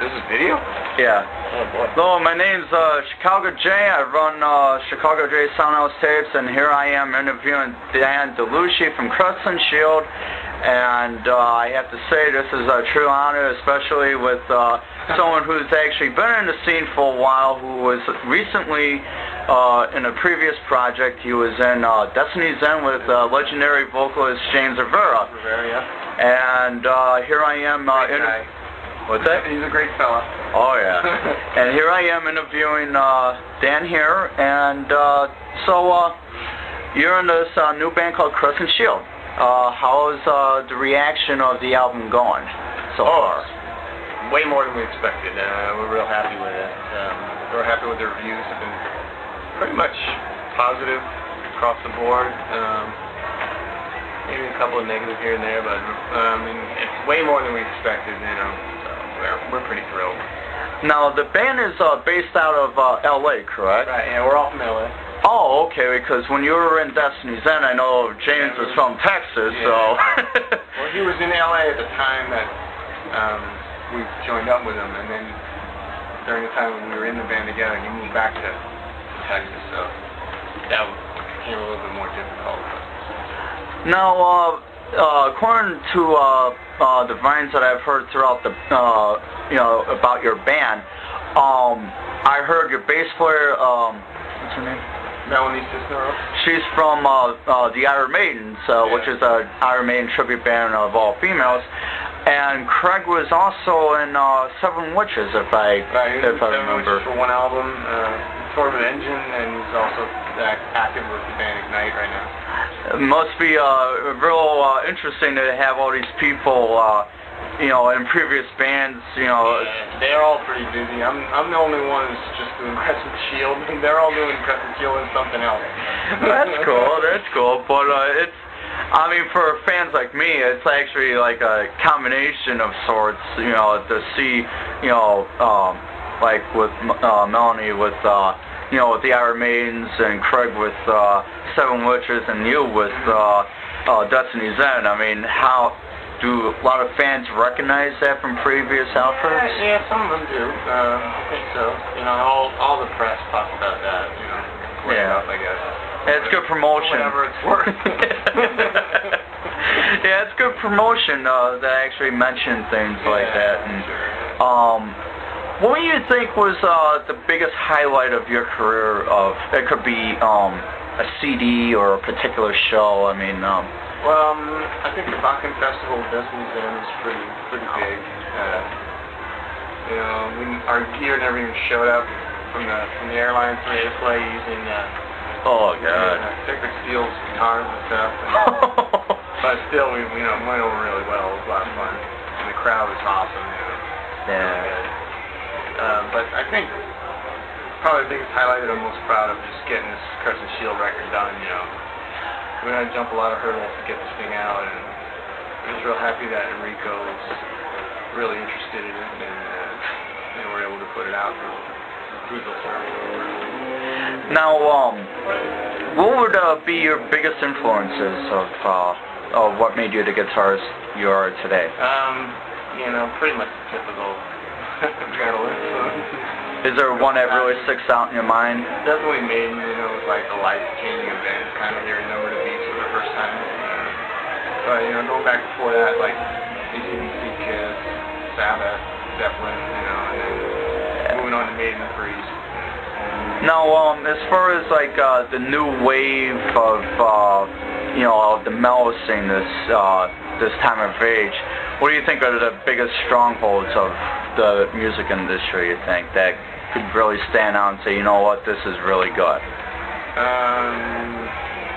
This is video? Yeah. Oh boy. Hello, my name's Chicago J. I run Chicago J Soundhouse Tapes, and here I am interviewing Dan DeLucci from Crescent Shield. And I have to say this is a true honor, especially with someone who's actually been in the scene for a while, who was recently in a previous project. He was in Destiny's End with legendary vocalist James Rivera. And here I am What's that? He's a great fella. Oh, yeah. And here I am interviewing Dan here, and so you're in this new band called Crescent Shield. How's the reaction of the album going so far? Way more than we expected. We're real happy with it. We're happy with the reviews. Have been pretty much positive across the board. Maybe a couple of negatives here and there, but it's way more than we expected, you know. We're pretty thrilled. Now, the band is based out of L.A., correct? Right, yeah, we're all from L.A. Oh, okay, because when you were in Destiny's End, I know James was from Texas, yeah. So... Well, he was in L.A. at the time that we joined up with him, and then during the time when we were in the band together, he moved back to Texas, so that became a little bit more difficult. Now, according to the vines that I've heard throughout the, about your band, I heard your bass player, what's her name? Melanie Cisneros. She's from the Iron Maidens, which is an Iron Maiden tribute band of all females. And Craig was also in Seven Witches, if I remember. Seven Witches for one album, Sort of an Engine, and he's also active with the band Ignite right now. It must be real interesting to have all these people, in previous bands, Yeah, they're all pretty busy. I'm the only one who's just doing Crescent Shield, and they're all doing Crescent Shield and something else. That's cool, but it's, I mean, for fans like me, it's actually like a combination of sorts, to see, like with Melanie with, with the Iron Maidens, and Craig with Seven Witches, and you with Destiny's End. I mean, how do a lot of fans recognize that from previous efforts? Yeah, some of them do. I think so. All the press talks about that. Enough, I guess. Yeah, it's good promotion. Whatever it's worth. Yeah, it's good promotion that actually mention things like that. And, what do you think was the biggest highlight of your career? It could be a CD or a particular show. I mean, well, I think the Bakken Festival with Destiny's End was pretty big. Our gear and everything showed up from the airlines ready to play using oh god, Sacred Steel's guitars and stuff. But still, we went over really well. It was a lot of fun, and the crowd was awesome. Yeah. Really good. But I think probably the biggest highlight that I'm most proud of is just getting this Crescent Shield record done. We had to jump a lot of hurdles to get this thing out, and I'm just real happy that Enrico's really interested in it, and we're able to put it out through the service. Now, what would be your biggest influences of what made you the guitarist you are today? Pretty much typical metal influence. Is there one that really sticks out in your mind? Definitely Maiden, it was like a life-changing event, kind of hearing Number of the Beast for the first time. But, going back before that, like AC/DC, Kiss, Sabbath, Zeppelin, and then moving on to Maiden and Priest. Now, as far as like the new wave of the metal scene this time of age, what do you think are the biggest strongholds of the music industry, you think, that could really stand out and say, you know what, this is really good? Are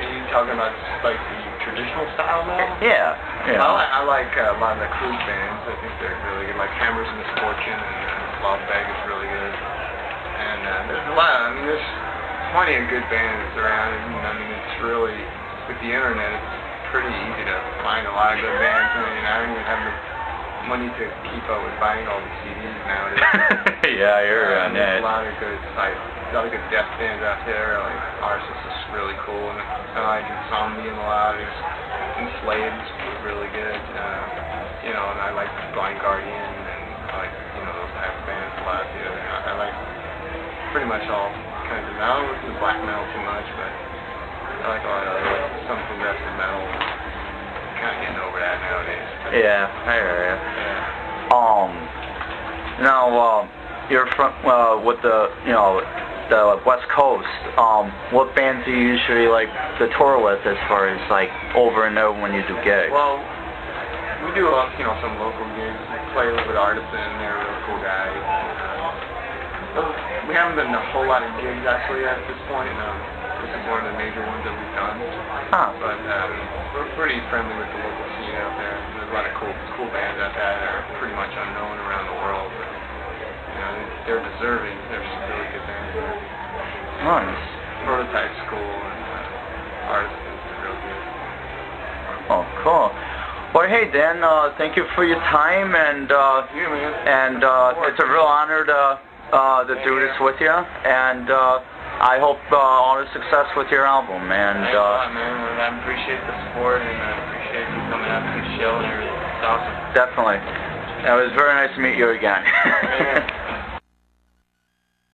you talking about like the traditional style now? Yeah. I like a lot of the cruise bands. I think they're really good, like Hammer's Misfortune and Loveberg is really good. And there's a lot, there's plenty of good bands around, and it's really, with the internet, it's pretty easy to find a lot of good bands. I don't even have the money to keep up with buying all the CDs nowadays. Yeah, you're on that. There's a lot of good death bands out there. Like Arsis is really cool, and I like Insomnia a lot. Enslaved is really good. And I like Blind Guardian, and I like those type of pretty much all kinds of metal. I don't listen to black metal too much, but I like a lot of some progressive metal. Kind of getting over that nowadays. Yeah, I hear you. Yeah. Now, you're from with the the West Coast. What bands do you usually like to tour with, as far as like over and over when you do gigs? Well, we do some local gigs. We play with Artisan. They're real cool guys. We haven't done a whole lot of gigs actually at this point. This is one of the major ones that we've done. Huh. But we're pretty friendly with the local scene out there. There's a lot of cool bands out there that are pretty much unknown around the world. But, they're deserving. There's some really good bands there. Nice. Prototype School and Artisan is real good. Oh, cool. Well, hey Dan, thank you for your time, and You, man. and it's a real honor to do this with you, and I hope all the success with your album. And Thanks a lot, man. I appreciate the support, and I appreciate you coming out to the show and everything. It's awesome. Definitely. It was very nice to meet you again. Yeah.